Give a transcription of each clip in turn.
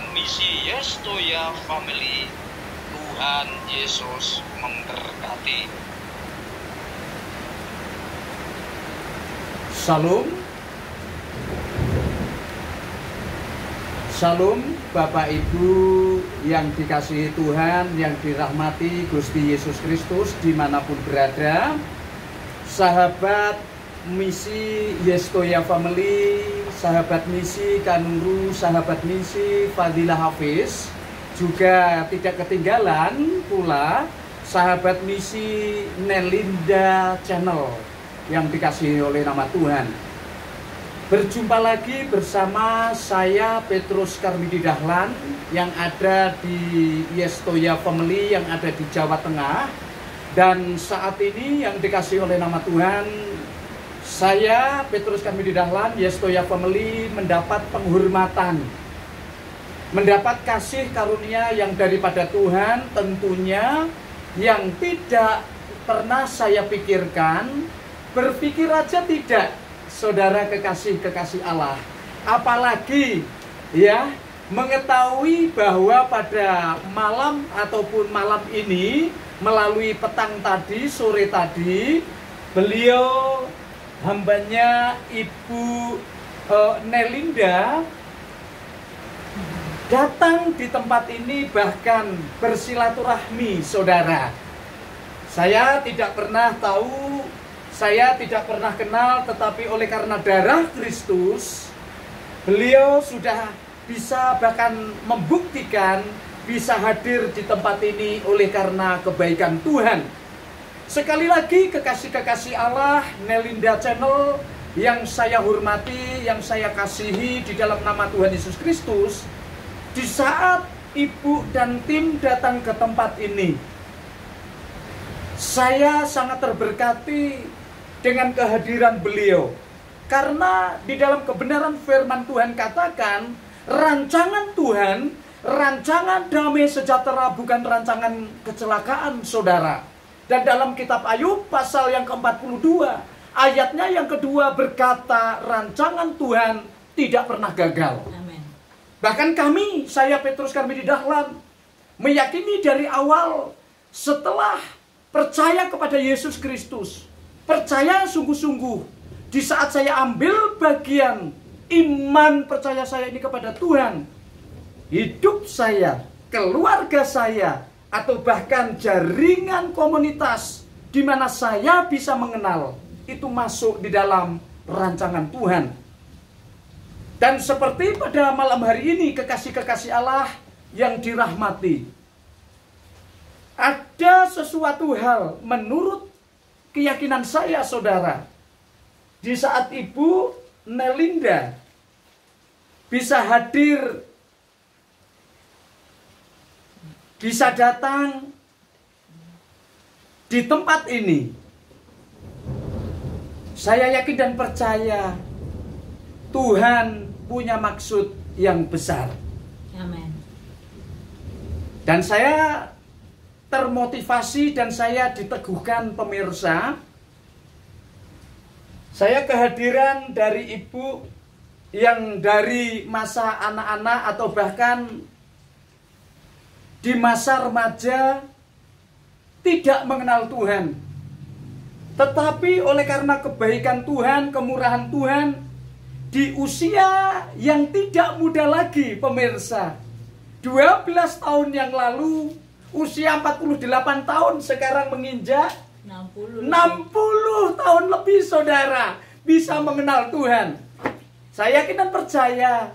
dengan misi Yestoya Family. Tuhan Yesus memberkati. Shalom. Shalom Bapak Ibu yang dikasihi Tuhan, yang dirahmati Gusti Yesus Kristus dimanapun berada. Sahabat misi Yestoya Family, sahabat misi Kanuru, sahabat misi Fadilah Hafiz, juga tidak ketinggalan pula sahabat misi Nelinda Channel yang dikasihi oleh nama Tuhan. Berjumpa lagi bersama saya Petrus Karmidi Dahlan yang ada di Yestoya Family yang ada di Jawa Tengah. Dan saat ini yang dikasihi oleh nama Tuhan, saya Petrus Karmidi Dahlan, Yestoya Family mendapat penghormatan, mendapat kasih karunia yang daripada Tuhan tentunya, yang tidak pernah saya pikirkan, berpikir aja tidak, saudara kekasih-kekasih Allah. Apalagi ya mengetahui bahwa pada malam ataupun malam ini, melalui petang tadi, sore tadi, beliau hambanya Ibu Nelinda datang di tempat ini, bahkan bersilaturahmi, saudara. Saya tidak pernah tahu, saya tidak pernah kenal, tetapi oleh karena darah Kristus, beliau sudah bisa bahkan membuktikan bisa hadir di tempat ini oleh karena kebaikan Tuhan. Sekali lagi kekasih-kekasih Allah, Nelinda Channel yang saya hormati, yang saya kasihi di dalam nama Tuhan Yesus Kristus, di saat Ibu dan tim datang ke tempat ini, saya sangat terberkati dengan kehadiran beliau. Karena di dalam kebenaran firman Tuhan katakan, rancangan Tuhan, rancangan damai sejahtera, bukan rancangan kecelakaan, saudara. Dan dalam kitab Ayub pasal yang ke-42, ayatnya yang kedua berkata, rancangan Tuhan tidak pernah gagal. Amin. Bahkan kami, saya Petrus Karmidi Dahlan, meyakini dari awal setelah percaya kepada Yesus Kristus, percaya sungguh-sungguh, di saat saya ambil bagian iman percaya saya ini kepada Tuhan, hidup saya, keluarga saya, atau bahkan jaringan komunitas di mana saya bisa mengenal, itu masuk di dalam rancangan Tuhan. Dan seperti pada malam hari ini, kekasih-kekasih Allah yang dirahmati, ada sesuatu hal menurut keyakinan saya, saudara, di saat Ibu Nelinda bisa hadir, bisa datang di tempat ini, saya yakin dan percaya Tuhan punya maksud yang besar. Amin. Dan saya termotivasi dan saya diteguhkan, pemirsa. Saya kehadiran dari Ibu yang dari masa anak-anak atau bahkan di masa remaja tidak mengenal Tuhan. Tetapi oleh karena kebaikan Tuhan, kemurahan Tuhan, di usia yang tidak muda lagi, pemirsa, 12 tahun yang lalu, usia 48 tahun, sekarang menginjak 60 tahun lebih, saudara, bisa mengenal Tuhan. Saya yakin dan percaya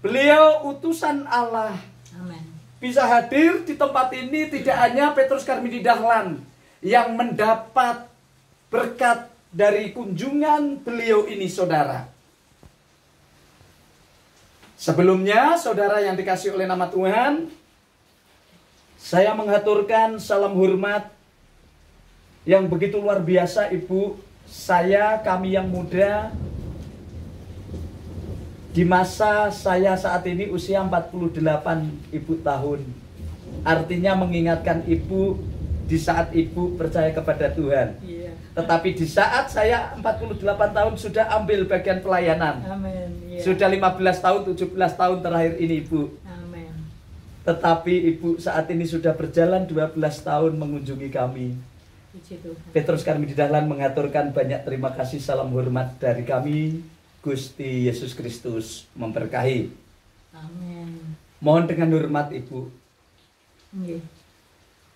beliau utusan Allah. Amin. Bisa hadir di tempat ini tidak hanya Petrus Karmidi Dahlan yang mendapat berkat dari kunjungan beliau ini, saudara. Sebelumnya, saudara yang dikasihi oleh nama Tuhan, saya mengaturkan salam hormat yang begitu luar biasa, Ibu. Saya, kami yang muda, di masa saya saat ini usia 48 Ibu tahun. Artinya mengingatkan Ibu di saat Ibu percaya kepada Tuhan. Iya. Tetapi di saat saya 48 tahun sudah ambil bagian pelayanan. Amin. Iya. Sudah 15 tahun, 17 tahun terakhir ini, Ibu. Amin. Tetapi Ibu saat ini sudah berjalan 12 tahun mengunjungi kami. Petrus Karmidi Dahlan mengaturkan banyak terima kasih, salam hormat dari kami. Gusti Yesus Kristus memberkahi. Amin. Mohon dengan hormat Ibu. Nggih.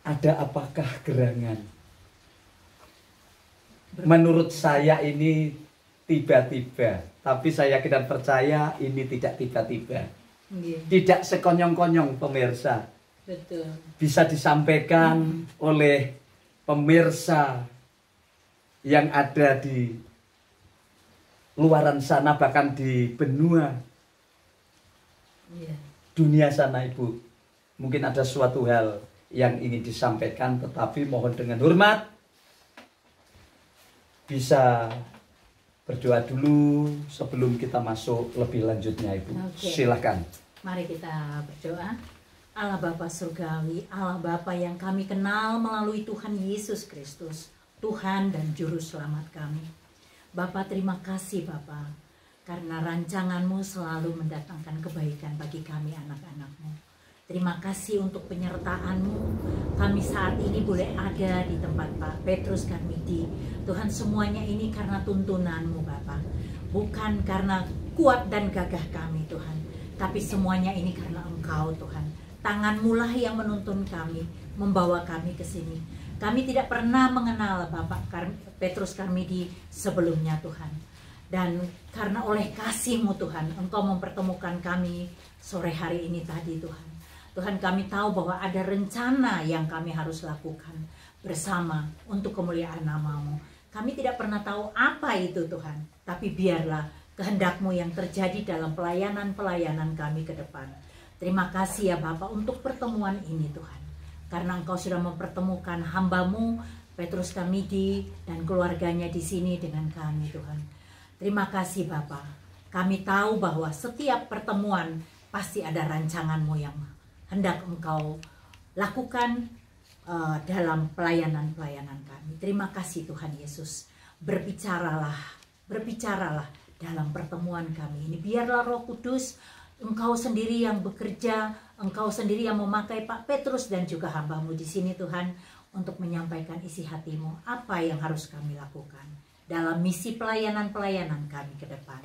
Ada apakah gerangan? Menurut saya ini tiba-tiba, tapi saya yakin dan percaya ini tidak tiba-tiba. Nggih. Tidak sekonyong-konyong pemirsa. Betul. Bisa disampaikan oleh pemirsa yang ada di luaran sana, bahkan di benua Iya. dunia sana Ibu. Mungkin ada suatu hal yang ingin disampaikan, tetapi mohon dengan hormat bisa berdoa dulu sebelum kita masuk lebih lanjutnya Ibu. Oke. Silakan. Mari kita berdoa. Allah Bapa Surgawi, Allah Bapa yang kami kenal melalui Tuhan Yesus Kristus, Tuhan dan Juru Selamat kami. Bapa, terima kasih Bapa, karena rancangan-Mu selalu mendatangkan kebaikan bagi kami anak-anak-Mu. Terima kasih untuk penyertaan-Mu. Kami saat ini boleh ada di tempat Pak Petrus Karmidi. Tuhan, semuanya ini karena tuntunan-Mu Bapa. Bukan karena kuat dan gagah kami Tuhan, tapi semuanya ini karena Engkau Tuhan. Tangan-Mu lah yang menuntun kami, membawa kami ke sini. Kami tidak pernah mengenal Bapak Petrus Karmidi sebelumnya Tuhan. Dan karena oleh kasih-Mu Tuhan, Engkau mempertemukan kami sore hari ini tadi Tuhan. Tuhan, kami tahu bahwa ada rencana yang kami harus lakukan bersama untuk kemuliaan nama-Mu. Kami tidak pernah tahu apa itu Tuhan, tapi biarlah kehendak-Mu yang terjadi dalam pelayanan-pelayanan kami ke depan. Terima kasih ya Bapak untuk pertemuan ini Tuhan. Karena Engkau sudah mempertemukan hamba-Mu Petrus Karmidi dan keluarganya di sini dengan kami Tuhan. Terima kasih Bapak. Kami tahu bahwa setiap pertemuan pasti ada rancangan-Mu yang hendak Engkau lakukan dalam pelayanan-pelayanan kami. Terima kasih Tuhan Yesus. Berbicaralah dalam pertemuan kami ini. Biarlah Roh Kudus, Engkau sendiri yang bekerja, Engkau sendiri yang memakai Pak Petrus dan juga hamba-Mu di sini Tuhan, untuk menyampaikan isi hati-Mu, apa yang harus kami lakukan dalam misi pelayanan-pelayanan kami ke depan.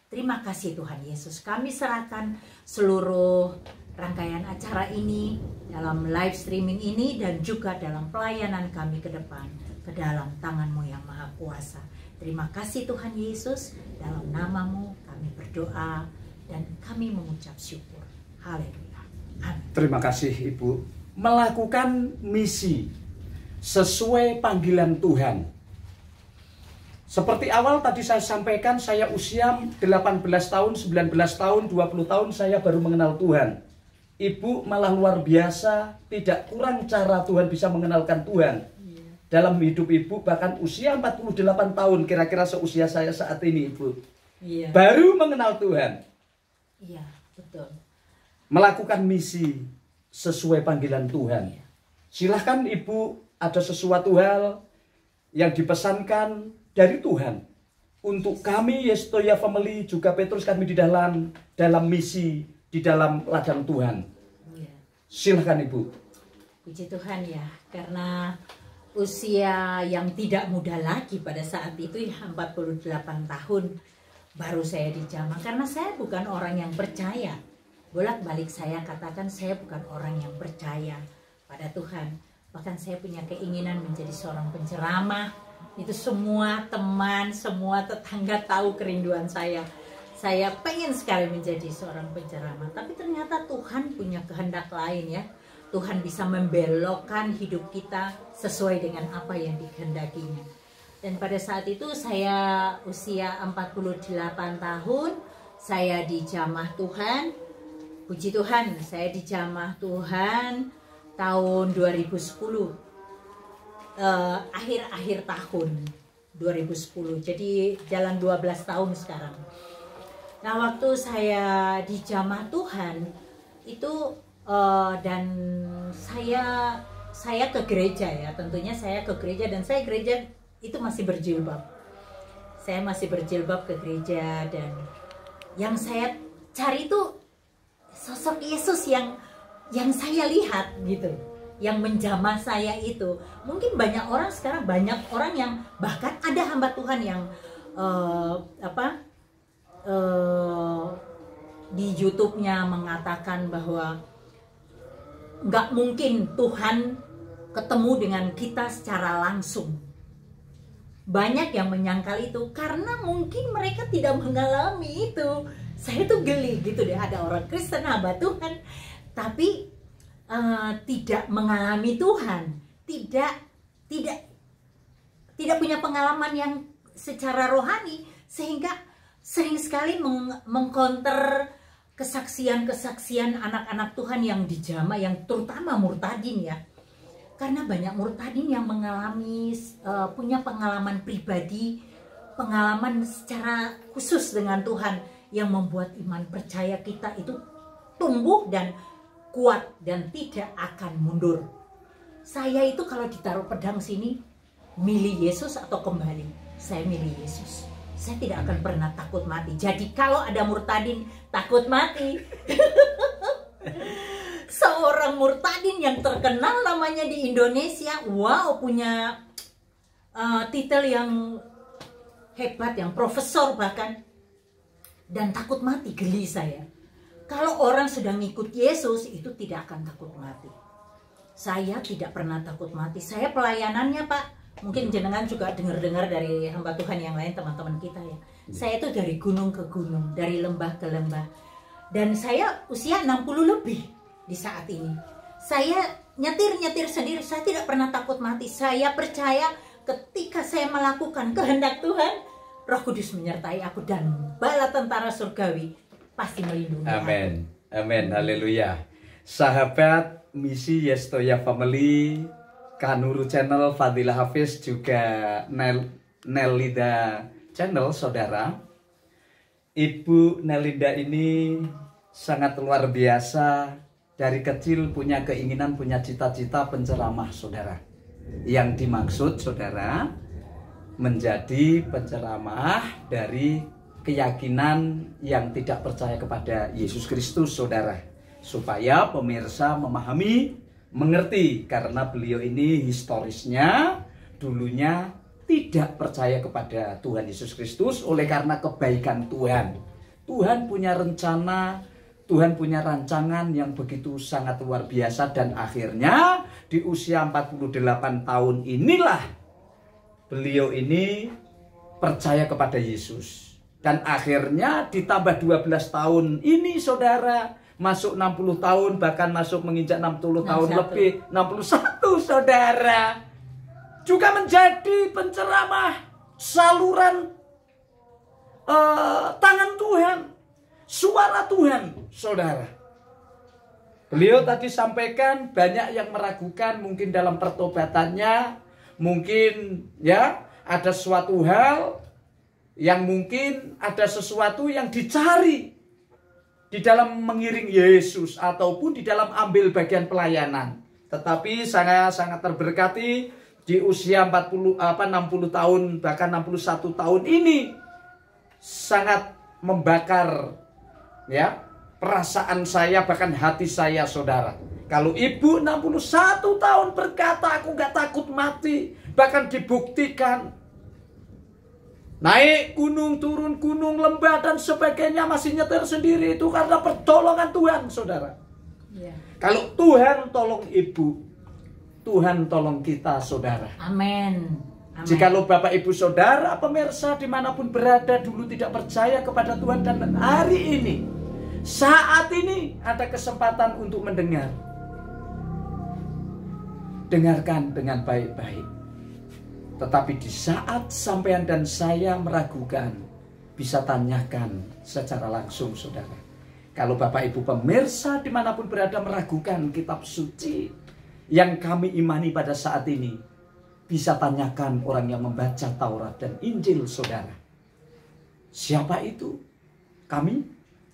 Terima kasih Tuhan Yesus. Kami serahkan seluruh rangkaian acara ini, dalam live streaming ini, dan juga dalam pelayanan kami ke depan, ke dalam tangan-Mu yang maha kuasa. Terima kasih Tuhan Yesus, dalam nama-Mu kami berdoa dan kami mengucap syukur. Haleluya. Amin. Terima kasih Ibu. Melakukan misi sesuai panggilan Tuhan. Seperti awal tadi saya sampaikan, saya usia 18 tahun, 19 tahun, 20 tahun saya baru mengenal Tuhan. Ibu malah luar biasa, tidak kurang cara Tuhan bisa mengenalkan Tuhan. Dalam hidup Ibu, bahkan usia 48 tahun, kira-kira seusia saya saat ini Ibu. Iya. Baru mengenal Tuhan. Iya, betul. Melakukan misi sesuai panggilan Tuhan. Silahkan Ibu, ada sesuatu hal yang dipesankan dari Tuhan untuk kami Yestoya Family, juga Petrus Karmidi Dahlan dalam misi di dalam ladang Tuhan. Silahkan Ibu. Puji Tuhan ya, karena usia yang tidak muda lagi pada saat itu ya, 48 tahun baru saya dijamah. Karena saya bukan orang yang percaya. Bolak-balik saya katakan saya bukan orang yang percaya pada Tuhan. Bahkan saya punya keinginan menjadi seorang penceramah. Itu semua teman, semua tetangga tahu kerinduan saya. Saya pengen sekali menjadi seorang penceramah. Tapi ternyata Tuhan punya kehendak lain ya. Tuhan bisa membelokkan hidup kita sesuai dengan apa yang dikehendakinya. Dan pada saat itu saya usia 48 tahun. Saya dijamah Tuhan. Puji Tuhan, saya dijamah Tuhan tahun 2010. Akhir-akhir tahun 2010. Jadi jalan 12 tahun sekarang. Nah, waktu saya dijamah Tuhan itu dan saya ke gereja ya, tentunya saya ke gereja, dan saya gereja itu masih berjilbab. Saya masih berjilbab ke gereja, dan yang saya cari itu sosok Yesus yang yang saya lihat gitu, yang menjamah saya itu. Mungkin banyak orang sekarang, banyak orang yang bahkan ada hamba Tuhan yang di YouTube-nya mengatakan bahwa nggak mungkin Tuhan ketemu dengan kita secara langsung. Banyak yang menyangkal itu karena mungkin mereka tidak mengalami itu. Saya tuh geli gitu deh, ada orang Kristen hamba Tuhan tapi tidak mengalami Tuhan, tidak punya pengalaman yang secara rohani, sehingga sering sekali mengcounter kesaksian-kesaksian anak-anak Tuhan yang dijamah, yang terutama murtadin ya. Karena banyak murtadin yang mengalami, punya pengalaman pribadi, pengalaman secara khusus dengan Tuhan, yang membuat iman percaya kita itu tumbuh dan kuat dan tidak akan mundur. Saya itu kalau ditaruh pedang sini, milih Yesus atau kembali? Saya milih Yesus. Saya tidak akan pernah takut mati. Jadi kalau ada murtadin takut mati, seorang murtadin yang terkenal namanya di Indonesia, wow, punya titel yang hebat, yang profesor bahkan, dan takut mati, geli saya. Kalau orang sudah ngikut Yesus itu tidak akan takut mati. Saya tidak pernah takut mati. Saya pelayanannya Pak, mungkin jenengan juga dengar-dengar dari hamba Tuhan yang lain, teman-teman kita ya. Saya itu dari gunung ke gunung, dari lembah ke lembah. Dan saya usia 60 lebih di saat ini. Saya nyetir sendiri, saya tidak pernah takut mati. Saya percaya ketika saya melakukan kehendak Tuhan, Roh Kudus menyertai aku dan bala tentara surgawi pasti melindungi aku. Amin. Amin. Haleluya. Sahabat misi Yestoya Family, Kanuru Channel, Fadilah Hafiz, juga Nelinda Channel, saudara. Ibu Nelinda ini sangat luar biasa. Dari kecil punya keinginan, punya cita-cita penceramah, saudara. Yang dimaksud, saudara, menjadi penceramah dari keyakinan yang tidak percaya kepada Yesus Kristus, saudara. Supaya pemirsa memahami, mengerti, karena beliau ini historisnya dulunya tidak percaya kepada Tuhan Yesus Kristus oleh karena kebaikan Tuhan. Tuhan punya rencana, Tuhan punya rancangan yang begitu sangat luar biasa, dan akhirnya di usia 48 tahun inilah beliau ini percaya kepada Yesus. Dan akhirnya ditambah 12 tahun ini, saudara, masuk 60 tahun, bahkan masuk menginjak 60 tahun lebih, 61, saudara. Juga menjadi penceramah saluran tangan Tuhan, suara Tuhan, saudara. Beliau tadi sampaikan banyak yang meragukan mungkin dalam pertobatannya, mungkin ya ada suatu hal yang mungkin ada sesuatu yang dicari di dalam mengiring Yesus ataupun di dalam ambil bagian pelayanan. Tetapi saya sangat terberkati di usia 60 tahun bahkan 61 tahun ini sangat membakar ya perasaan saya, bahkan hati saya, saudara. Kalau ibu 61 tahun berkata aku gak takut mati, bahkan dibuktikan naik gunung, turun gunung, lembah dan sebagainya masih nyetir sendiri, itu karena pertolongan Tuhan, saudara. Ya. Kalau Tuhan tolong ibu, Tuhan tolong kita, saudara. Amin. Jikalau Bapak Ibu Saudara pemirsa dimanapun berada dulu tidak percaya kepada Tuhan, dan hari ini, saat ini ada kesempatan untuk mendengar, dengarkan dengan baik-baik. Tetapi di saat sampean dan saya meragukan, bisa tanyakan secara langsung, saudara. Kalau Bapak Ibu pemirsa dimanapun berada meragukan kitab suci yang kami imani pada saat ini, bisa tanyakan orang yang membaca Taurat dan Injil, saudara. Siapa itu? Kami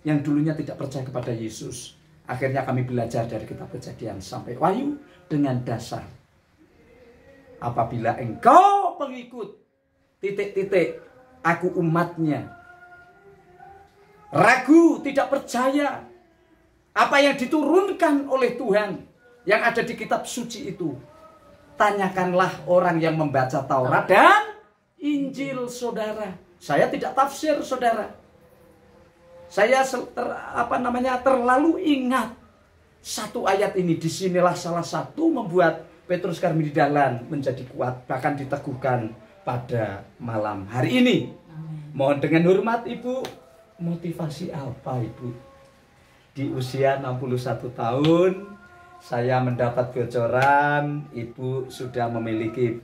yang dulunya tidak percaya kepada Yesus. Akhirnya kami belajar dari kitab Kejadian sampai Wahyu dengan dasar, apabila engkau pengikut titik-titik, aku umatnya, ragu, tidak percaya, Apa yang diturunkan oleh Tuhan yang ada di kitab suci itu. Tanyakanlah orang yang membaca Taurat dan Injil, saudara. Saya tidak tafsir, saudara. Saya terlalu ingat satu ayat ini. Disinilah salah satu membuat Petrus Karmididalan menjadi kuat, bahkan diteguhkan pada malam hari ini. Mohon dengan hormat Ibu, motivasi apa Ibu? Di usia 61 tahun, saya mendapat bocoran Ibu sudah memiliki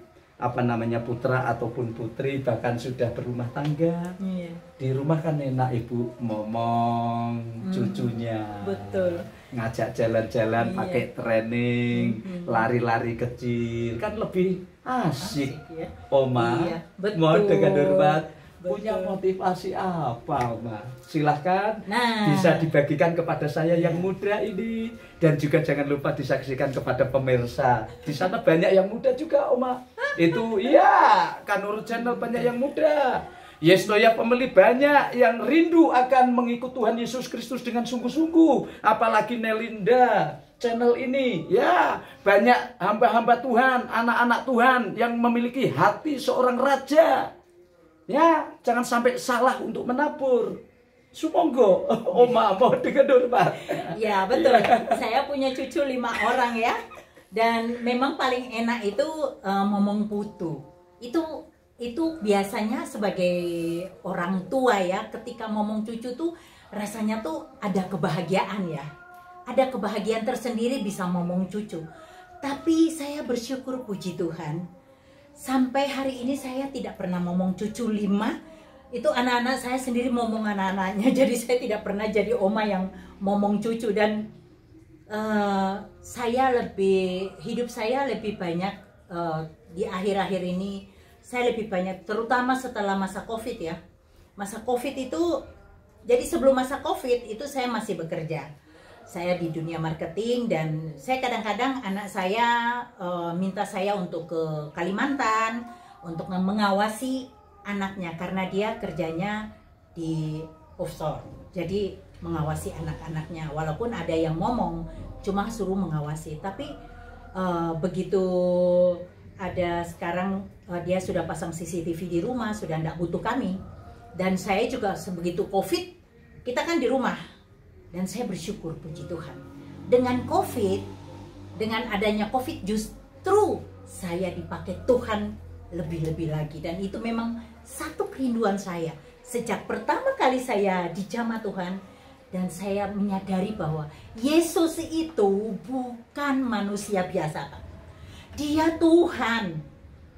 putra ataupun putri, bahkan sudah berumah tangga. Iya. Di rumah kan enak Ibu ngomong cucunya. Betul. Ngajak jalan-jalan, pakai training, lari-lari kecil, kan lebih asik. Ya. Oma, Iya, betul. mohon dengan hormat, Betul. punya motivasi apa, Oma? Silahkan Nah, bisa dibagikan kepada saya yang muda ini, dan juga jangan lupa disaksikan kepada pemirsa. Di sana banyak yang muda juga, Oma. Itu iya, Kanur Channel banyak yang muda. Yestoya pembeli banyak yang rindu akan mengikut Tuhan Yesus Kristus dengan sungguh-sungguh. Apalagi Nelinda channel ini. Ya, banyak hamba-hamba Tuhan, anak-anak Tuhan yang memiliki hati seorang raja. Ya, jangan sampai salah untuk menabur. Sumonggo, Oma mau dengan hormat. ya betul. Saya punya cucu 5 orang ya. Dan memang paling enak itu ngomong putu. Itu biasanya sebagai orang tua ya, ketika ngomong cucu tuh rasanya tuh ada kebahagiaan ya. Ada kebahagiaan tersendiri bisa ngomong cucu. Tapi saya bersyukur puji Tuhan, sampai hari ini saya tidak pernah ngomong cucu 5. Itu anak-anak saya sendiri ngomong anak-anaknya. Jadi saya tidak pernah jadi oma yang ngomong cucu. Dan hidup saya lebih banyak di akhir-akhir ini. Saya lebih banyak, terutama setelah masa COVID ya. Masa COVID itu, jadi sebelum masa COVID itu saya masih bekerja. Saya di dunia marketing, dan saya kadang-kadang anak saya minta saya untuk ke Kalimantan untuk mengawasi anaknya, karena dia kerjanya di offshore. Jadi mengawasi anak-anaknya, walaupun ada yang ngomong, cuma suruh mengawasi. Tapi begitu ada sekarang dia sudah pasang CCTV di rumah, sudah tidak butuh kami. Dan saya juga sebegitu COVID, kita kan di rumah. Dan saya bersyukur puji Tuhan. Dengan COVID, dengan adanya COVID justru saya dipakai Tuhan lebih-lebih lagi. Dan itu memang satu kerinduan saya. Sejak pertama kali saya dijamah Tuhan, dan saya menyadari bahwa Yesus itu bukan manusia biasa. Dia Tuhan,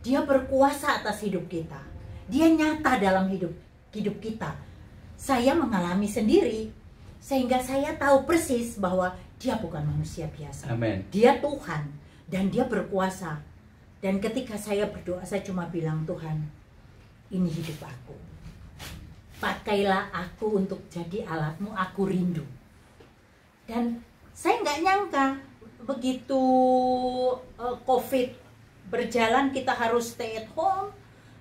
dia berkuasa atas hidup kita. Dia nyata dalam hidup kita. Saya mengalami sendiri, sehingga saya tahu persis bahwa dia bukan manusia biasa. Amin. Dia Tuhan, dan dia berkuasa. Dan ketika saya berdoa, saya cuma bilang, Tuhan, ini hidup aku. Pakailah aku untuk jadi alatmu, aku rindu. Dan saya nggak nyangka, begitu COVID berjalan, kita harus stay at home.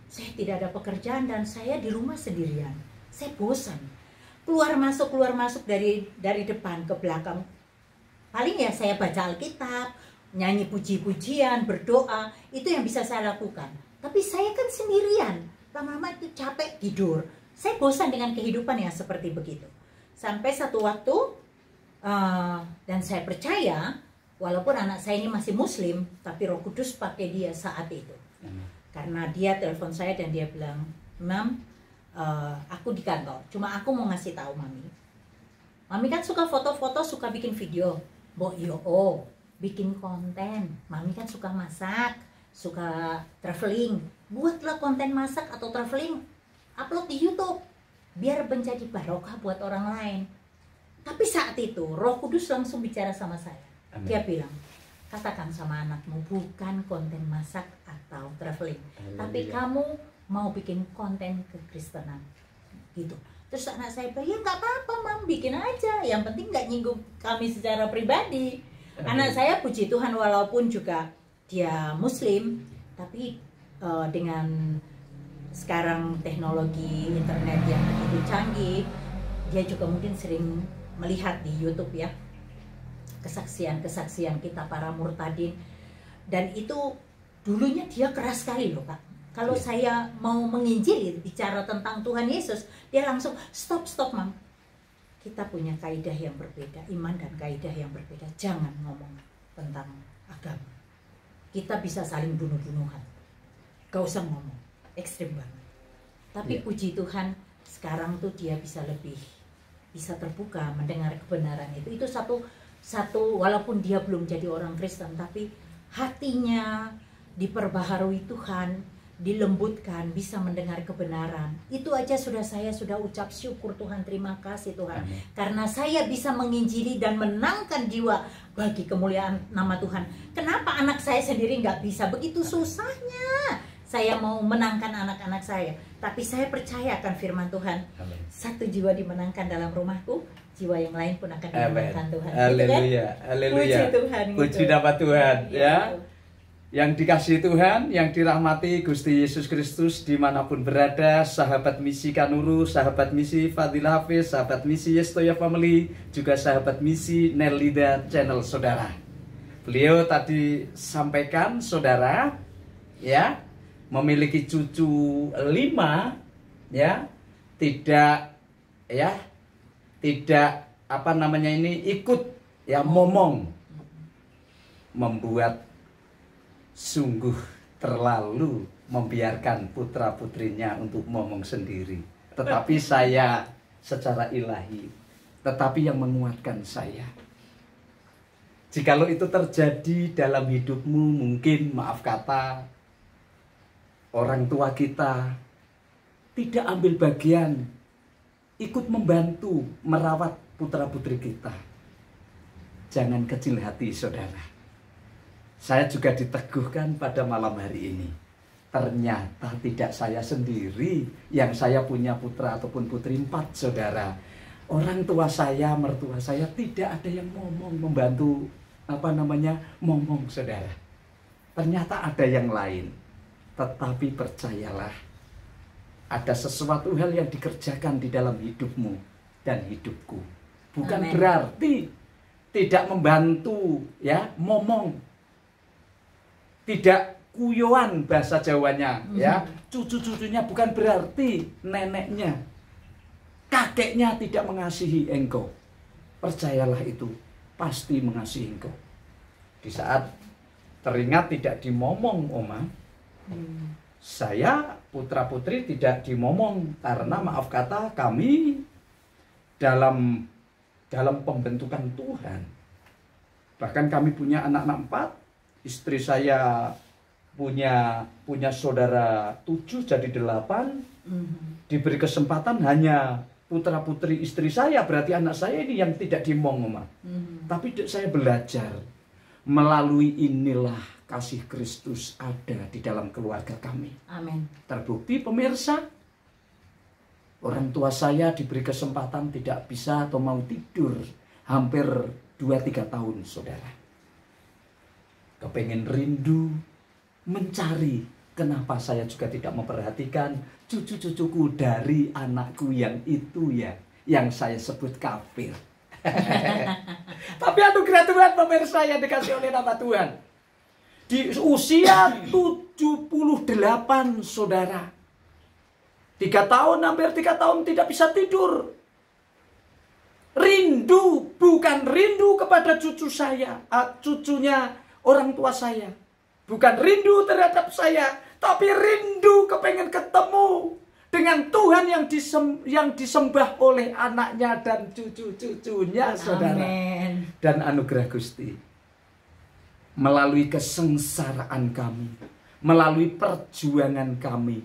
Saya tidak ada pekerjaan dan saya di rumah sendirian. Saya bosan. Keluar masuk dari depan ke belakang. Paling ya saya baca Alkitab, nyanyi puji-pujian, berdoa. Itu yang bisa saya lakukan. Tapi saya kan sendirian. Lama-lama itu capek, tidur. Saya bosan dengan kehidupan yang seperti begitu. Sampai satu waktu, dan saya percaya, walaupun anak saya ini masih muslim, tapi Roh Kudus pakai dia saat itu. Karena dia telepon saya dan dia bilang, Mam, aku di kantor, cuma aku mau ngasih tahu Mami. Mami kan suka foto-foto, suka bikin video. Bikin konten. Mami kan suka masak, suka traveling. Buatlah konten masak atau traveling, upload di YouTube, biar menjadi barokah buat orang lain. Tapi saat itu Roh Kudus langsung bicara sama saya. Amin. Dia bilang, katakan sama anakmu, bukan konten masak atau traveling, tapi kamu mau bikin konten kekristenan gitu. Terus anak saya bilang, ya nggak apa-apa Mam, bikin aja, yang penting nggak nyinggung kami secara pribadi. Anak saya puji Tuhan, walaupun juga dia muslim, tapi dengan sekarang teknologi internet yang begitu canggih, dia juga mungkin sering melihat di YouTube ya. kesaksian-kesaksian kita para murtadin. Dan itu dulunya dia keras sekali loh Pak. Kalau saya mau menginjili, bicara tentang Tuhan Yesus, dia langsung stop Mam. Kita punya kaidah yang berbeda, iman dan kaidah yang berbeda. Jangan ngomong tentang agama. Kita bisa saling bunuh-bunuhan. Gak usah ngomong, ekstrim banget. Tapi puji Tuhan, sekarang tuh dia bisa terbuka mendengar kebenaran itu. Itu satu walaupun dia belum jadi orang Kristen, tapi hatinya diperbaharui Tuhan, dilembutkan, bisa mendengar kebenaran. Itu aja saya sudah ucap syukur Tuhan, terima kasih Tuhan. Amin. Karena saya bisa menginjili dan menangkan jiwa bagi kemuliaan nama Tuhan. Kenapa anak saya sendiri nggak bisa? Begitu susahnya saya mau menangkan anak-anak saya. Tapi saya percaya akan firman Tuhan. Amin. Satu jiwa dimenangkan dalam rumahku, jiwa yang lain pun akan dimenangkan Tuhan. Haleluya, haleluya. Puji Tuhan. Puji nama Tuhan, ya. Yang dikasihi Tuhan, yang dirahmati Gusti Yesus Kristus dimanapun berada, sahabat misi Kanuru, sahabat misi Fadilah Hafiz, sahabat misi Yestoya Family, juga sahabat misi Nelida Channel Saudara. Beliau tadi sampaikan Saudara, ya, memiliki cucu 5, ya, tidak ikut ya momong, membuat sungguh terlalu membiarkan putra putrinya untuk ngomong sendiri. Tetapi saya secara ilahi, tetapi yang menguatkan saya. Jikalau itu terjadi dalam hidupmu, mungkin maaf kata orang tua kita tidak ambil bagian, ikut membantu merawat putra putri kita. Jangan kecil hati saudara. Saya juga diteguhkan pada malam hari ini. Ternyata tidak saya sendiri yang saya punya putra ataupun putri 4 saudara. Orang tua saya, mertua saya tidak ada yang membantu ngomong saudara. Ternyata ada yang lain. Tetapi percayalah, ada sesuatu hal yang dikerjakan di dalam hidupmu dan hidupku. Bukan Amen. Berarti tidak membantu ya ngomong. Tidak kuyoan bahasa Jawanya, ya. Cucu-cucunya bukan berarti neneknya, kakeknya tidak mengasihi engkau. Percayalah itu, pasti mengasihi engkau. Di saat teringat tidak dimomong, Oma, saya putra putri tidak dimomong karena maaf kata kami dalam pembentukan Tuhan. Bahkan kami punya anak-anak 4. Istri saya punya saudara 7 jadi 8. Diberi kesempatan hanya putra putri istri saya, berarti anak saya ini yang tidak dimong, Tapi saya belajar melalui inilah kasih Kristus ada di dalam keluarga kami. Amin. Terbukti pemirsa, orang tua saya diberi kesempatan tidak bisa atau mau tidur hampir 2-3 tahun saudara. Kepengen rindu, mencari kenapa saya juga tidak memperhatikan cucu-cucuku dari anakku yang itu ya, yang saya sebut kafir. Tapi anugerah Tuhan pemirsa yang dikasih oleh nama Tuhan. Di usia 78 saudara. 3 tahun, hampir 3 tahun tidak bisa tidur. Rindu, bukan rindu kepada cucu saya, cucunya orang tua saya. Bukan rindu terhadap saya, tapi rindu kepengen ketemu dengan Tuhan yang disembah oleh anaknya dan cucu-cucunya, saudara. Amen. Dan anugerah Gusti, melalui kesengsaraan kami, melalui perjuangan kami,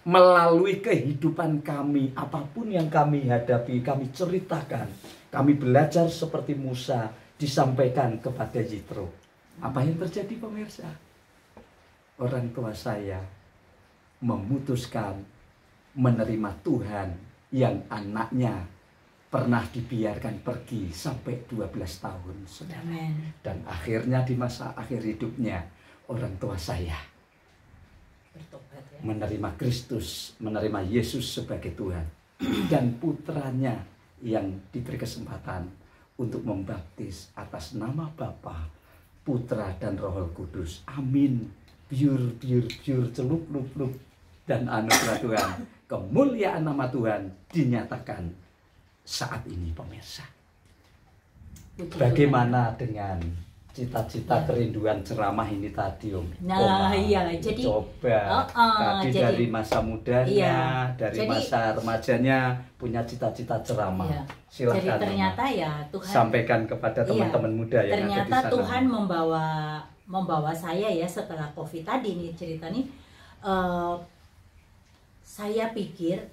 melalui kehidupan kami, apapun yang kami hadapi, kami ceritakan, kami belajar seperti Musa, disampaikan kepada Yitro. Apa yang terjadi pemirsa? Orang tua saya memutuskan menerima Tuhan yang anaknya pernah dibiarkan pergi sampai 12 tahun, saudara. Amen. Dan akhirnya di masa akhir hidupnya, orang tua saya Bertobat ya. menerima Kristus, menerima Yesus sebagai Tuhan. Dan putranya yang diberi kesempatan untuk membaptis atas nama Bapa, Putra dan Roh Kudus. Amin. Biur, biur, biur, celup, lup, lup. Dan anugerah Tuhan, kemuliaan nama Tuhan dinyatakan saat ini pemirsa. Bagaimana dengan cita-cita kerinduan ceramah ini tadi, Om? Nah, iya, jadi coba tadi jadi, dari masa mudanya, dari masa remajanya punya cita-cita ceramah. Iya. Silakan. Jadi ternyata ya Tuhan sampaikan kepada teman-teman muda yang ternyata ada di sana. Tuhan membawa saya ya setelah COVID tadi nih cerita nih. Saya pikir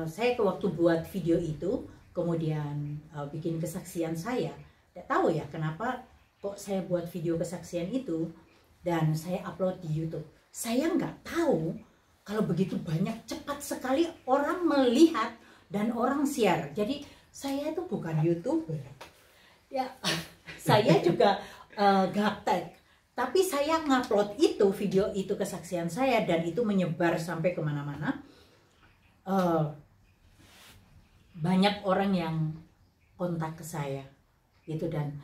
saya waktu buat video itu kemudian bikin kesaksian saya, tidak tahu ya kenapa kok saya buat video kesaksian itu dan saya upload di YouTube. Saya nggak tahu kalau begitu banyak, cepat sekali orang melihat dan orang share. Jadi saya itu bukan YouTuber ya, saya juga gaptek, tapi saya ngupload itu video itu kesaksian saya dan itu menyebar sampai kemana-mana. Banyak orang yang kontak ke saya gitu, dan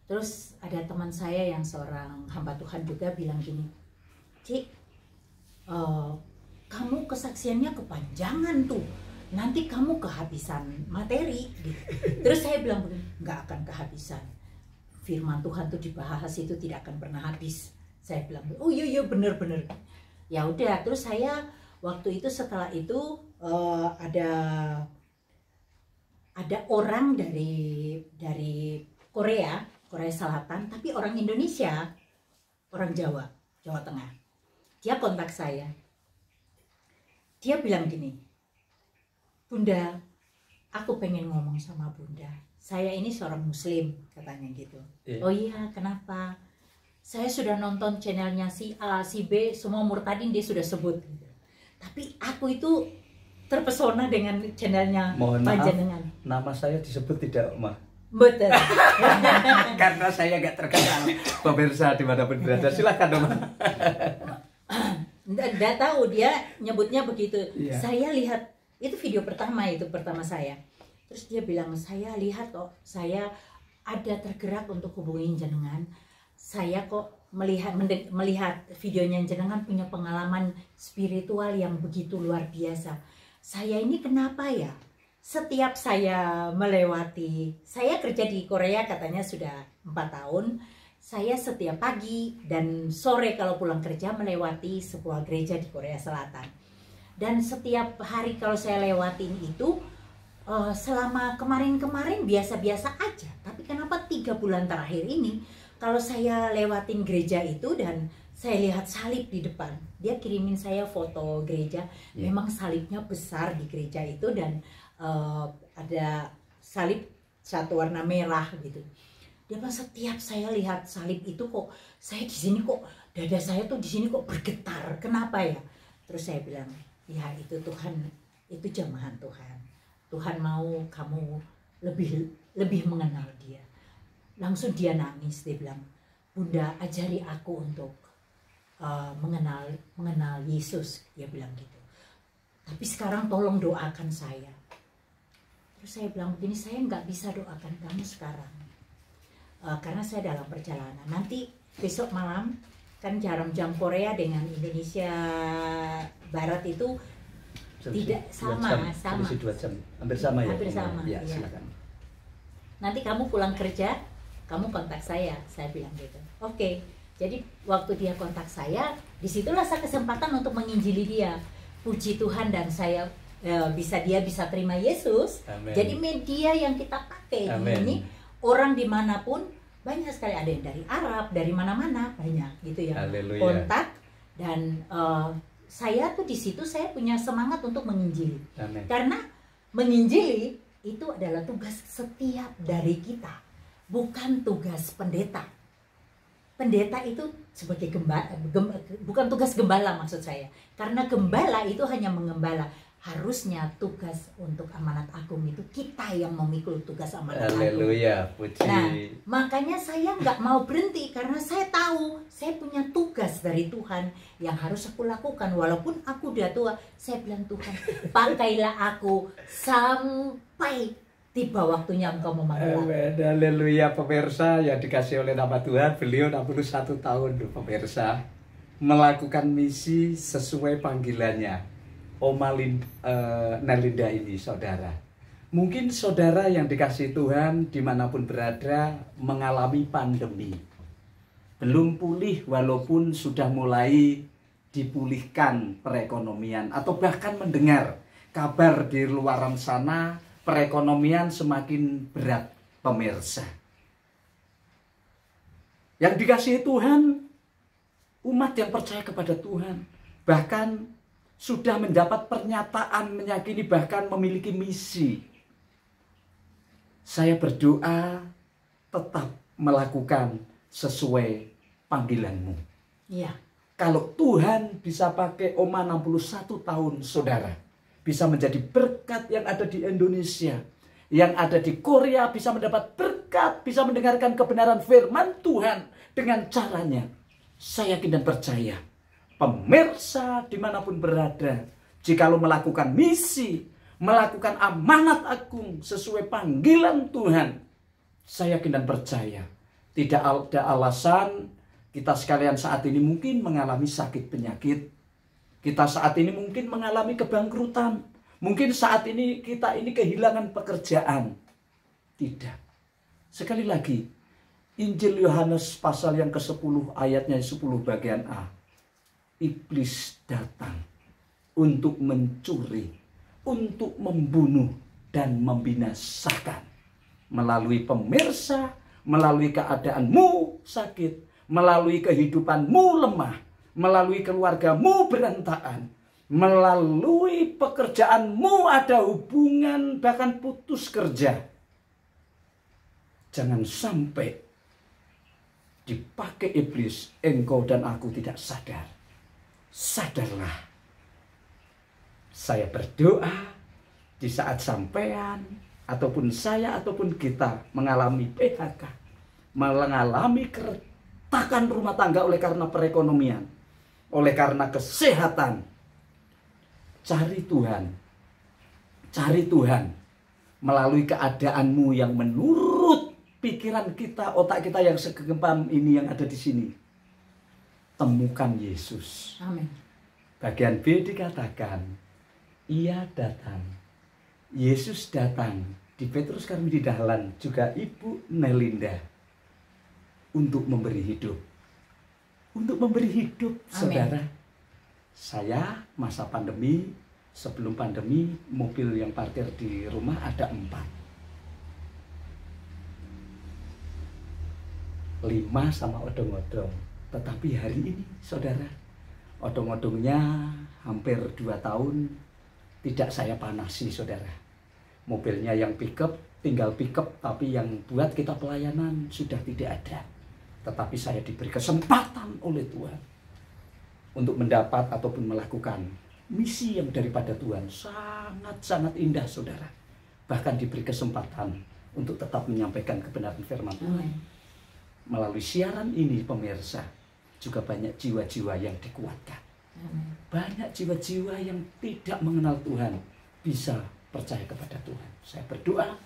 terus ada teman saya yang seorang hamba Tuhan juga bilang gini, Cik, kamu kesaksiannya kepanjangan tuh, nanti kamu kehabisan materi gitu. Terus saya bilang begini, nggak akan kehabisan, firman Tuhan tuh dibahas itu tidak akan pernah habis. Saya bilang, oh iya bener-bener. Ya udah, terus saya waktu itu setelah itu ada orang dari Korea Selatan, tapi orang Indonesia, orang Jawa Tengah. Dia kontak saya. Dia bilang gini, Bunda, aku pengen ngomong sama Bunda. Saya ini seorang Muslim, katanya gitu. Oh iya, kenapa? Saya sudah nonton channelnya si A, si B, semua murtadin dia sudah sebut. Gitu. Tapi aku itu terpesona dengan channelnya panjenengan. Nama saya disebut tidak, Ma? Betul. Karena saya nggak terkenal. Pemirsa dimanapun berada, silakan, Ma. Nggak tahu, dia nyebutnya begitu. Iya. Saya lihat itu video pertama saya. Terus dia bilang, saya lihat kok, saya ada tergerak untuk hubungin jenengan. Saya kok melihat videonya jenengan punya pengalaman spiritual yang begitu luar biasa. Saya ini kenapa ya? Setiap saya melewati, saya kerja di Korea katanya sudah 4 tahun. Saya setiap pagi dan sore kalau pulang kerja melewati sebuah gereja di Korea Selatan. Dan setiap hari kalau saya lewatin itu, selama kemarin-kemarin biasa-biasa aja. Tapi kenapa 3 bulan terakhir ini, kalau saya lewatin gereja itu dan saya lihat salib di depan, dia kirimin saya foto gereja, memang salibnya besar di gereja itu dan ada salib satu warna merah gitu. Dia bilang setiap saya lihat salib itu kok saya di sini kok dada saya tuh di sini kok bergetar, kenapa ya? Terus saya bilang, ya itu Tuhan, itu jamahan Tuhan. Tuhan mau kamu lebih mengenal Dia. Langsung dia nangis, dia bilang, Bunda ajari aku untuk mengenal Yesus, dia bilang gitu. Tapi sekarang tolong doakan saya. Terus saya bilang begini, saya nggak bisa doakan kamu sekarang karena saya dalam perjalanan. Nanti besok malam kan jam Korea dengan Indonesia Barat itu tidak sama. 2 jam, hampir sama ya. Hampir sama. Ya, ya. silakan. Nanti kamu pulang kerja, kamu kontak saya bilang gitu. Oke. Jadi waktu dia kontak saya, disitulah saya kesempatan untuk menginjili dia. Puji Tuhan, dan saya dia bisa terima Yesus. Amen. Jadi media yang kita pakai ini orang dimanapun banyak sekali, ada yang dari Arab, dari mana-mana banyak gitu ya. Haleluya. Kontak dan saya tuh di situ saya punya semangat untuk menginjili. Amen. Karena menginjili itu adalah tugas setiap dari kita, bukan tugas pendeta. Pendeta itu sebagai bukan tugas gembala maksud saya. Karena gembala itu hanya mengembala. Harusnya tugas untuk amanat agung itu kita yang memikul tugas amanat agung. Haleluya, puji. Nah, makanya saya nggak mau berhenti karena saya tahu saya punya tugas dari Tuhan yang harus aku lakukan. Walaupun aku udah tua, saya bilang Tuhan, pakailah aku sampai tiba waktunya engkau memanggil aku. Amin. Haleluya pemirsa yang dikasih oleh nama Tuhan. Beliau 61 tahun loh pemirsa, melakukan misi sesuai panggilannya. Oma Nelinda ini saudara. Mungkin saudara yang dikasih Tuhan dimanapun berada mengalami pandemi. Belum pulih walaupun sudah mulai dipulihkan perekonomian. Atau bahkan mendengar kabar di luaran sana perekonomian semakin berat pemirsa. Yang dikasihi Tuhan, umat yang percaya kepada Tuhan, bahkan sudah mendapat pernyataan meyakini bahkan memiliki misi. Saya berdoa tetap melakukan sesuai panggilanmu. Iya. Kalau Tuhan bisa pakai Oma 61 tahun saudara, bisa menjadi berkat yang ada di Indonesia, yang ada di Korea bisa mendapat berkat, bisa mendengarkan kebenaran firman Tuhan dengan caranya. Saya yakin dan percaya, pemirsa dimanapun berada, jikalau melakukan misi, melakukan amanat agung sesuai panggilan Tuhan, saya yakin dan percaya, tidak ada alasan kita sekalian saat ini mungkin mengalami sakit penyakit. Kita saat ini mungkin mengalami kebangkrutan. Mungkin saat ini kita ini kehilangan pekerjaan. Tidak. Sekali lagi, Injil Yohanes pasal yang ke-10 ayatnya 10 bagian A. Iblis datang untuk mencuri, untuk membunuh dan membinasakan. Melalui pemirsa, melalui keadaanmu sakit, melalui kehidupanmu lemah, melalui keluargamu berantakan, melalui pekerjaanmu ada hubungan bahkan putus kerja. Jangan sampai dipakai iblis, engkau dan aku tidak sadar. Sadarlah. Saya berdoa di saat sampean ataupun saya ataupun kita mengalami PHK, mengalami keretakan rumah tangga oleh karena perekonomian, oleh karena kesehatan, cari Tuhan melalui keadaanmu yang menurut pikiran kita, otak kita yang segempam ini yang ada di sini. Temukan Yesus. Amin. Bagian B dikatakan, ia datang. Yesus datang di Petrus Karmidi Dahlan, juga Ibu Nelinda, untuk memberi hidup. Untuk memberi hidup, Amin. saudara. Saya masa pandemi, sebelum pandemi, mobil yang parkir di rumah ada 4. 5 sama odong-odong. Tetapi hari ini, saudara, odong-odongnya hampir 2 tahun tidak saya panasi, saudara. Mobilnya yang pickup, tinggal pickup, tapi yang buat kita pelayanan sudah tidak ada. Tetapi saya diberi kesempatan oleh Tuhan untuk mendapat ataupun melakukan misi yang daripada Tuhan. Sangat-sangat indah, saudara. Bahkan diberi kesempatan untuk tetap menyampaikan kebenaran firman Tuhan. Melalui siaran ini, pemirsa, juga banyak jiwa-jiwa yang dikuatkan. Banyak jiwa-jiwa yang tidak mengenal Tuhan bisa percaya kepada Tuhan. Saya berdoa,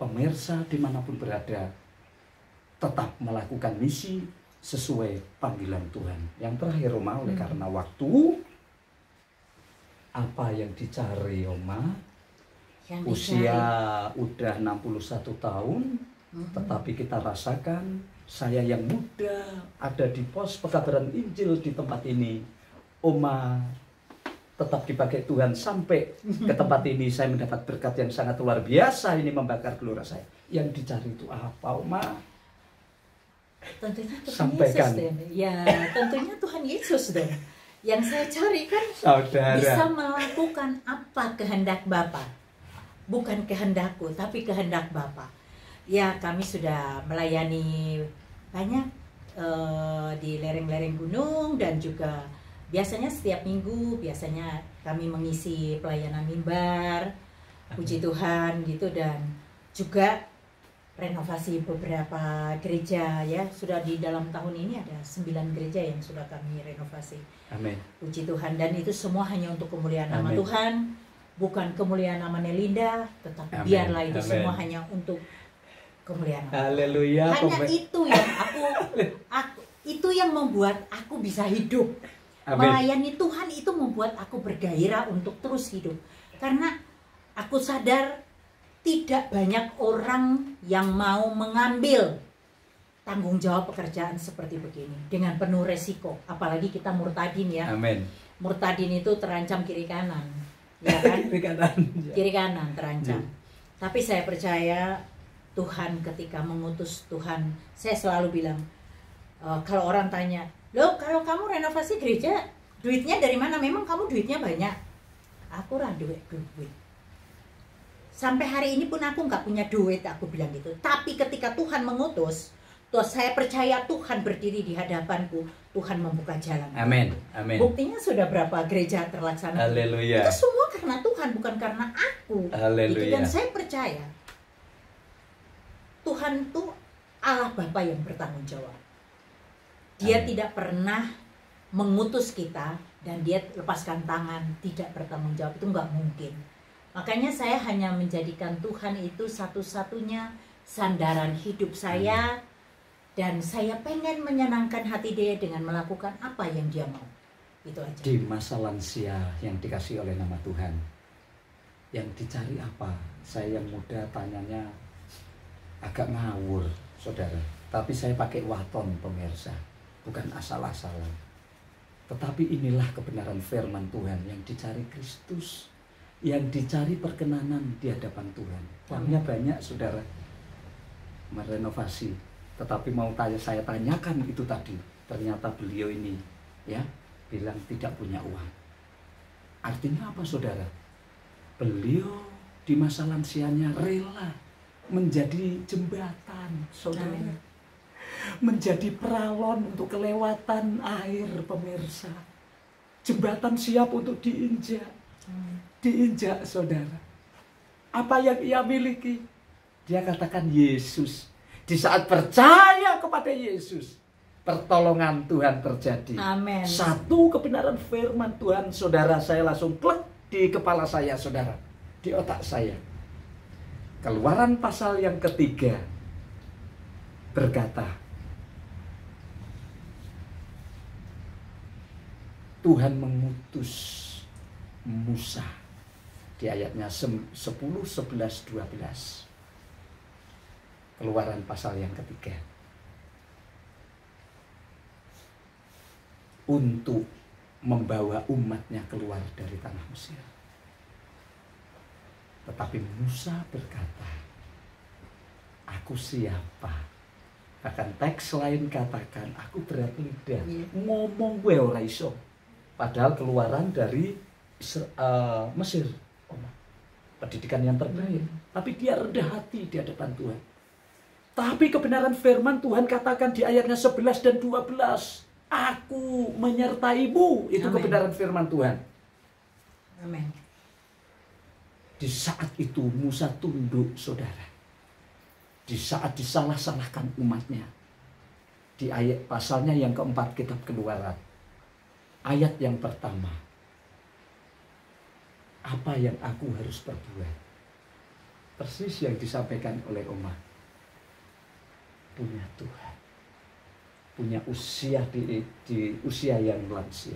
pemirsa dimanapun berada, tetap melakukan misi sesuai panggilan Tuhan. Yang terakhir, Oma, oleh karena waktu, apa yang dicari, Oma? Yang Usia udah 61 tahun, tetapi kita rasakan, saya yang muda ada di pos pekabaran Injil di tempat ini. Oma tetap dipakai Tuhan sampai ke tempat ini. Saya mendapat berkat yang sangat luar biasa, ini membakar gelora saya. Yang dicari itu apa, Oma? Tentunya Tuhan Sampaikan. Yesus, Den. Ya, tentunya Tuhan Yesus, Den. Yang saya cari kan Saudara, bisa melakukan apa kehendak Bapa. Bukan kehendakku, tapi kehendak Bapa. Ya, kami sudah melayani banyak di lereng-lereng gunung, dan juga biasanya setiap minggu biasanya kami mengisi pelayanan mimbar, puji Tuhan gitu, dan juga renovasi beberapa gereja ya. Sudah di dalam tahun ini ada 9 gereja yang sudah kami renovasi. amin. Puji Tuhan, dan itu semua hanya untuk kemuliaan nama Amin. Tuhan. bukan kemuliaan nama Nelinda, tetapi Amin. biarlah itu Amin. semua hanya untuk kemuliaan nama. Haleluya. Hanya itu yang aku itu yang membuat aku bisa hidup. Amin. Melayani Tuhan itu membuat aku bergairah untuk terus hidup. Karena aku sadar tidak banyak orang yang mau mengambil tanggung jawab pekerjaan seperti begini dengan penuh resiko. Apalagi kita murtadin ya. Amin. Murtadin itu terancam kiri kanan. Ya kan? Kiri kanan terancam. Tapi saya percaya Tuhan ketika mengutus Tuhan, saya selalu bilang, kalau orang tanya, loh kalau kamu renovasi gereja, duitnya dari mana? Memang kamu duitnya banyak. Aku duit. Sampai hari ini pun aku nggak punya duit, aku bilang gitu. Tapi ketika Tuhan mengutus, saya percaya Tuhan berdiri di hadapanku, Tuhan membuka jalan. Amin. Amin. Buktinya sudah berapa gereja terlaksana. Haleluya. Itu semua karena Tuhan, bukan karena aku. Haleluya. Dan saya percaya Tuhan itu Allah Bapa yang bertanggung jawab. Dia tidak pernah mengutus kita dan dia lepaskan tangan, tidak bertanggung jawab. Itu nggak mungkin. Makanya saya hanya menjadikan Tuhan itu satu-satunya sandaran hidup saya. Dan saya pengen menyenangkan hati dia dengan melakukan apa yang dia mau. Itu aja. Di masa lansia yang dikasih oleh nama Tuhan, yang dicari apa? Saya yang muda tanyanya agak ngawur, saudara. Tapi saya pakai waton, pemirsa, bukan asal-asalan. Tetapi inilah kebenaran firman Tuhan yang dicari Kristus, yang dicari perkenanan di hadapan Tuhan. Uangnya banyak, saudara, merenovasi. Tetapi mau saya tanyakan itu tadi, ternyata beliau ini ya bilang tidak punya uang. Artinya apa, saudara? Beliau di masa lansianya rela menjadi jembatan, saudara. Menjadi peralon untuk kelewatan air, pemirsa. Jembatan siap untuk diinjak. Diinjak, saudara. Apa yang ia miliki? Dia katakan Yesus. Di saat percaya kepada Yesus, pertolongan Tuhan terjadi. Amin. Satu kebenaran firman Tuhan, saudara, saya langsung klik di kepala saya, saudara, di otak saya. Keluaran pasal yang ketiga berkata, Tuhan mengutus Musa di ayatnya 10, 11, 12. Keluaran pasal yang ketiga. Untuk membawa umatnya keluar dari tanah Mesir. Tetapi Musa berkata, aku siapa? Bahkan teks lain katakan, aku berat lidah. Ngomong gue ora iso. Padahal keluaran dari Mesir. Pendidikan yang terbaik. Tapi dia rendah hati di hadapan Tuhan. Tapi kebenaran firman Tuhan katakan di ayatnya 11 dan 12. Aku menyertaimu. Itu Amen. kebenaran firman Tuhan. Amin. Di saat itu Musa tunduk, saudara. Di saat disalah-salahkan umatnya. Di ayat pasalnya yang keempat kitab Keluaran. Ayat yang pertama. Apa yang aku harus perbuat? Persis yang disampaikan oleh Oma. Punya Tuhan, punya usia di usia yang lansia.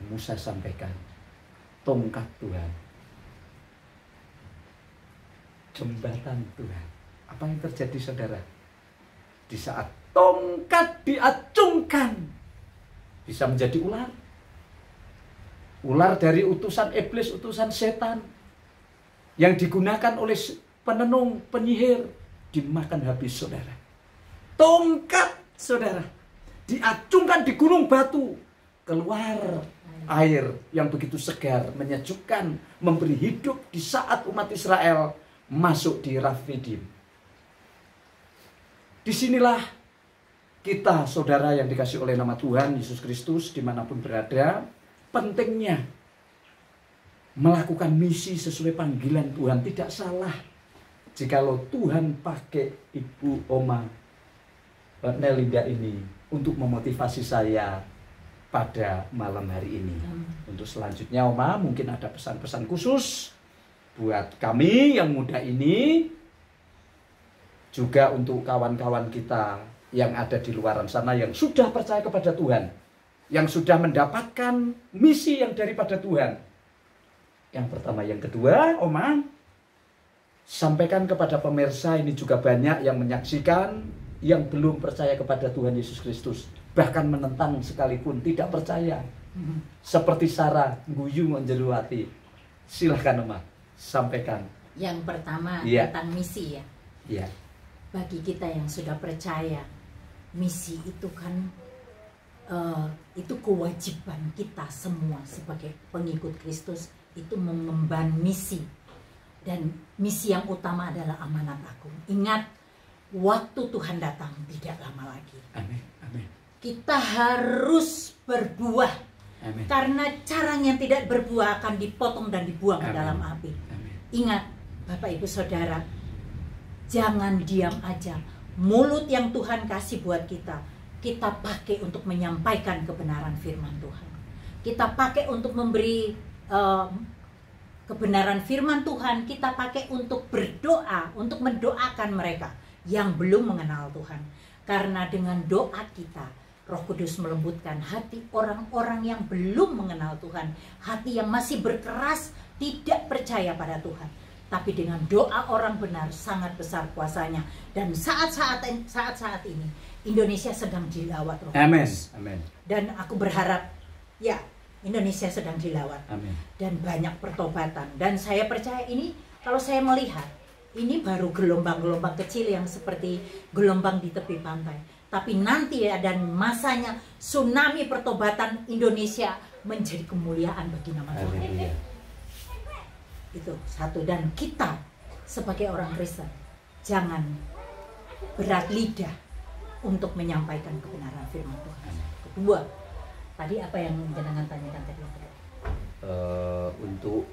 Musa sampaikan, tongkat Tuhan, jembatan Tuhan. Apa yang terjadi, saudara? Di saat tongkat diacungkan, bisa menjadi ular. Ular dari utusan iblis, utusan setan, yang digunakan oleh penenung, penyihir, dimakan habis, saudara. Tongkat, saudara, diacungkan di gunung batu, keluar air yang begitu segar, menyejukkan, memberi hidup di saat umat Israel masuk di Rafidim. Disinilah kita, saudara yang dikasih oleh nama Tuhan Yesus Kristus, dimanapun berada, pentingnya melakukan misi sesuai panggilan Tuhan. Tidak salah jikalau Tuhan pakai Ibu Oma Nelinda ini untuk memotivasi saya pada malam hari ini. Untuk selanjutnya Oma, mungkin ada pesan-pesan khusus buat kami yang muda ini, juga untuk kawan-kawan kita yang ada di luar sana yang sudah percaya kepada Tuhan, yang sudah mendapatkan misi yang daripada Tuhan. Yang pertama, yang kedua, Oma, sampaikan kepada pemirsa ini juga banyak yang menyaksikan yang belum percaya kepada Tuhan Yesus Kristus, bahkan menentang sekalipun, tidak percaya. Seperti Sarah guyu menjeruati. Silahkan Oma, sampaikan. Yang pertama tentang misi ya. Iya. Bagi kita yang sudah percaya, misi itu kan itu kewajiban kita semua sebagai pengikut Kristus, itu mengemban misi. Dan misi yang utama adalah amanat agung. Ingat, waktu Tuhan datang tidak lama lagi. Amin. Amin. Kita harus berbuah. Amin. Karena caranya yang tidak berbuah akan dipotong dan dibuang ke dalam api. Amin. Ingat, Bapak Ibu Saudara, jangan diam aja. Mulut yang Tuhan kasih buat kita pakai untuk menyampaikan kebenaran firman Tuhan. Kita pakai untuk memberi kebenaran firman Tuhan. Kita pakai untuk berdoa, untuk mendoakan mereka yang belum mengenal Tuhan. Karena dengan doa kita, Roh Kudus melembutkan hati orang-orang yang belum mengenal Tuhan, hati yang masih berkeras, tidak percaya pada Tuhan. Tapi dengan doa orang benar sangat besar kuasanya. Dan saat-saat ini Indonesia sedang dilawat Roh Kudus. Amin. Dan aku berharap ya Indonesia sedang dilawat. Amin. Dan banyak pertobatan. Dan saya percaya ini, kalau saya melihat, ini baru gelombang-gelombang kecil yang seperti gelombang di tepi pantai. Tapi nanti ya, dan masanya tsunami pertobatan Indonesia menjadi kemuliaan bagi nama Tuhan. Haleluya. Itu satu. Dan kita sebagai orang Kristen jangan berat lidah untuk menyampaikan kebenaran firman Tuhan. Kedua, tadi apa yang jenengan tanyakan tadi? Untuk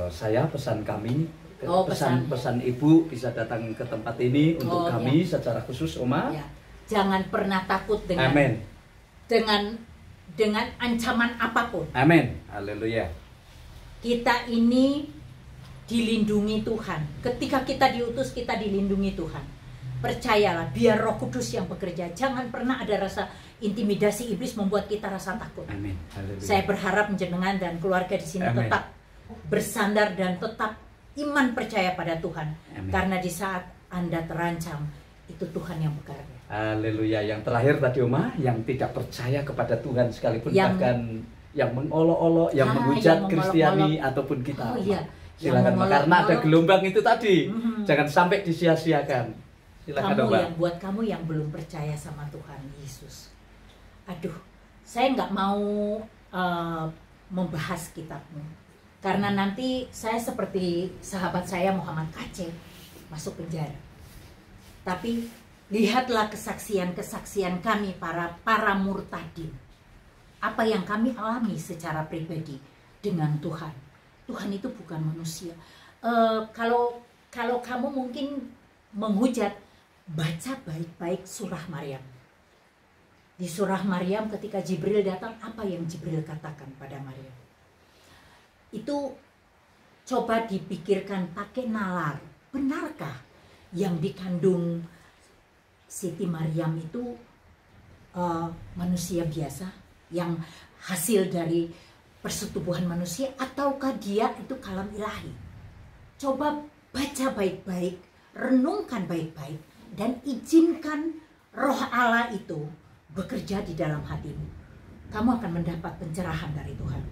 saya, pesan kami, pesan ibu bisa datang ke tempat ini untuk kami secara khusus, Oma. Ya. Jangan pernah takut dengan Amin. dengan ancaman apapun. Amin. Haleluya. Kita ini dilindungi Tuhan. Ketika kita diutus, kita dilindungi Tuhan. Percayalah, biar Roh Kudus yang bekerja. Jangan pernah ada rasa intimidasi iblis membuat kita rasa takut. Amin. Haleluya. Saya berharap jenengan dan keluarga di sini Amin. tetap bersandar dan tetap iman percaya pada Tuhan. Amin. Karena di saat Anda terancam, itu Tuhan yang bekerja. Haleluya. Yang terakhir tadi, Oma, yang tidak percaya kepada Tuhan sekalipun, Yang- bahkan yang mengolok-olok, yang menghujat yang Kristiani ataupun kita. Oh iya. Silakan, Yang karena ada mengolok-olok. gelombang itu tadi. Mhm. Jangan sampai disia-siakan. Silakan, Oma. Buat kamu yang belum percaya sama Tuhan Yesus. Aduh, saya nggak mau membahas kitabmu. Karena nanti saya seperti sahabat saya Muhammad Aceh masuk penjara. Tapi lihatlah kesaksian-kesaksian kami para murtadin. Apa yang kami alami secara pribadi dengan Tuhan. Tuhan itu bukan manusia. Kalau kamu mungkin menghujat, baca baik-baik surah Maryam. Di surah Maryam ketika Jibril datang, apa yang Jibril katakan pada Maryam? Itu coba dipikirkan pakai nalar. Benarkah yang dikandung Siti Maryam itu manusia biasa yang hasil dari persetubuhan manusia, ataukah dia itu kalam ilahi? Coba baca baik-baik, renungkan baik-baik, dan izinkan Roh Allah itu bekerja di dalam hatimu. Kamu akan mendapat pencerahan dari Tuhan.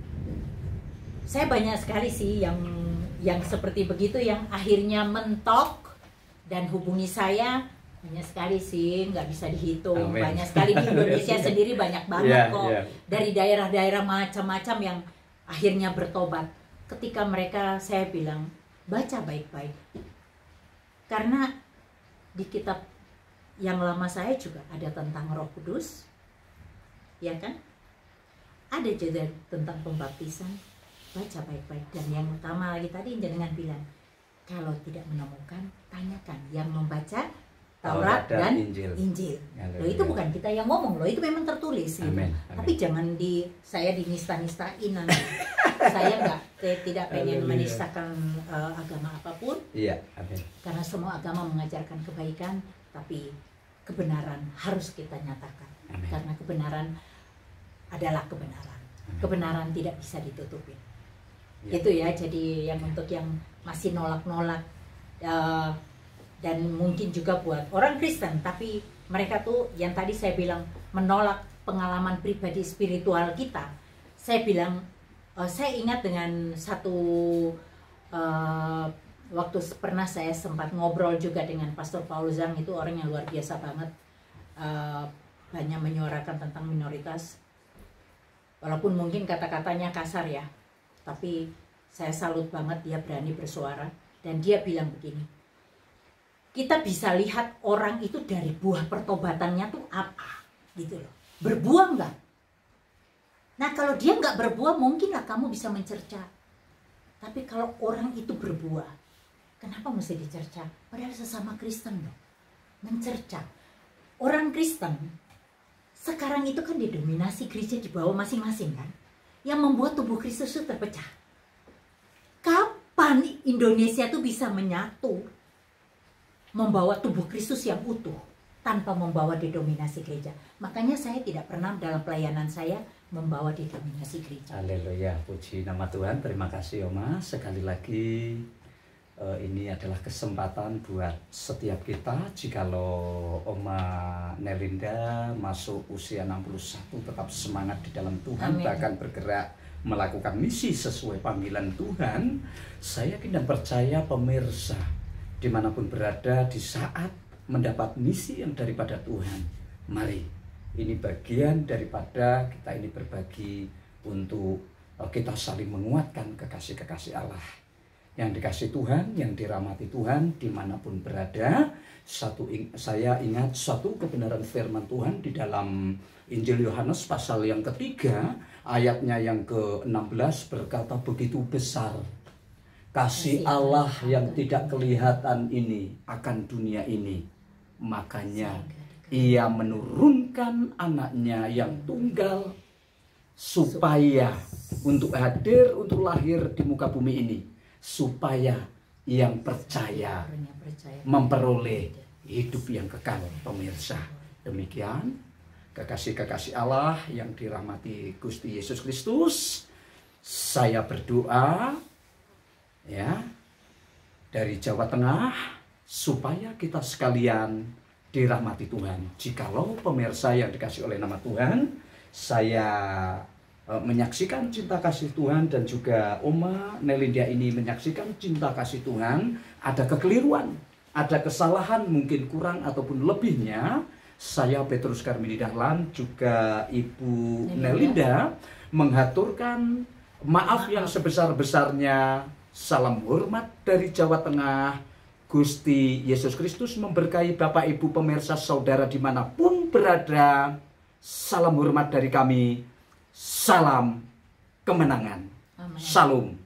Saya banyak sekali sih yang seperti begitu, yang akhirnya mentok dan hubungi saya. Banyak sekali sih, nggak bisa dihitung. Amin. Banyak sekali di Indonesia sendiri, banyak banget kok. Yeah. Dari daerah-daerah macam-macam yang akhirnya bertobat. Ketika mereka, saya bilang, baca baik-baik. Karena di kitab yang lama saya juga ada tentang Roh Kudus, ya kan? Ada juga tentang pembaptisan. Baca baik-baik. Dan yang utama lagi tadi jenengan bilang, kalau tidak menemukan, tanyakan. Yang membaca Taurat dan Injil. Loh, itu bukan kita yang ngomong loh, itu memang tertulis gitu. Amin. Tapi jangan saya dinista-nistain nanti. Saya tidak pengen menistakan agama apapun. Iya, amin. Karena semua agama mengajarkan kebaikan, tapi kebenaran harus kita nyatakan. Amin. Karena kebenaran adalah kebenaran. Amin. Kebenaran tidak bisa ditutupin. Ya. Itu ya, jadi yang untuk yang masih nolak-nolak dan mungkin juga buat orang Kristen, tapi mereka tuh yang tadi saya bilang menolak pengalaman pribadi spiritual kita. Saya bilang, saya ingat dengan satu waktu pernah saya sempat ngobrol juga dengan Pastor Paul Zhang, itu orang yang luar biasa banget, banyak menyuarakan tentang minoritas. Walaupun mungkin kata-katanya kasar ya, tapi saya salut banget dia berani bersuara. Dan dia bilang begini, kita bisa lihat orang itu dari buah pertobatannya tuh apa, gitu loh. Berbuah nggak? Nah kalau dia nggak berbuah, mungkinlah kamu bisa mencerca. Tapi kalau orang itu berbuah, kenapa mesti dicerca? Padahal sesama Kristen loh, mencerca. Orang Kristen sekarang itu kan didominasi gereja di bawah masing-masing kan, yang membuat tubuh Kristus itu terpecah. Kapan Indonesia tuh bisa menyatu, membawa tubuh Kristus yang utuh tanpa membawa didominasi gereja? Makanya saya tidak pernah dalam pelayanan saya membawa didominasi gereja. Haleluya, puji nama Tuhan. Terima kasih Oma. Sekali lagi ini adalah kesempatan buat setiap kita. Jikalau Oma Nelinda masuk usia 61 tetap semangat di dalam Tuhan. Amin. Bahkan bergerak melakukan misi sesuai panggilan Tuhan. Saya yakin dan percaya pemirsa dimanapun berada di saat mendapat misi yang daripada Tuhan, mari, ini bagian daripada kita ini berbagi untuk kita saling menguatkan kekasih-kekasih Allah yang dikasih Tuhan, yang dirahmati Tuhan dimanapun berada. Saya ingat satu kebenaran firman Tuhan di dalam Injil Yohanes pasal yang ketiga, ayatnya yang ke-16 berkata, begitu besar kasih Allah yang tidak kelihatan ini akan dunia ini, makanya Ia menurunkan anaknya yang tunggal supaya untuk hadir, untuk lahir di muka bumi ini, supaya yang percaya memperoleh hidup yang kekal. Pemirsa, demikian kekasih-kekasih Allah yang dirahmati Gusti Yesus Kristus, saya berdoa ya dari Jawa Tengah supaya kita sekalian dirahmati Tuhan. Jikalau pemirsa yang dikasih oleh nama Tuhan, saya menyaksikan cinta kasih Tuhan dan juga Oma Nelinda ini menyaksikan cinta kasih Tuhan, ada kekeliruan, ada kesalahan mungkin kurang ataupun lebihnya, saya Petrus Karmini Dahlan juga Ibu Nelinda menghaturkan maaf yang sebesar-besarnya. Salam hormat dari Jawa Tengah. Gusti Yesus Kristus memberkahi Bapak Ibu pemirsa saudara dimanapun berada. Salam hormat dari kami. Salam kemenangan. Amen. Shalom.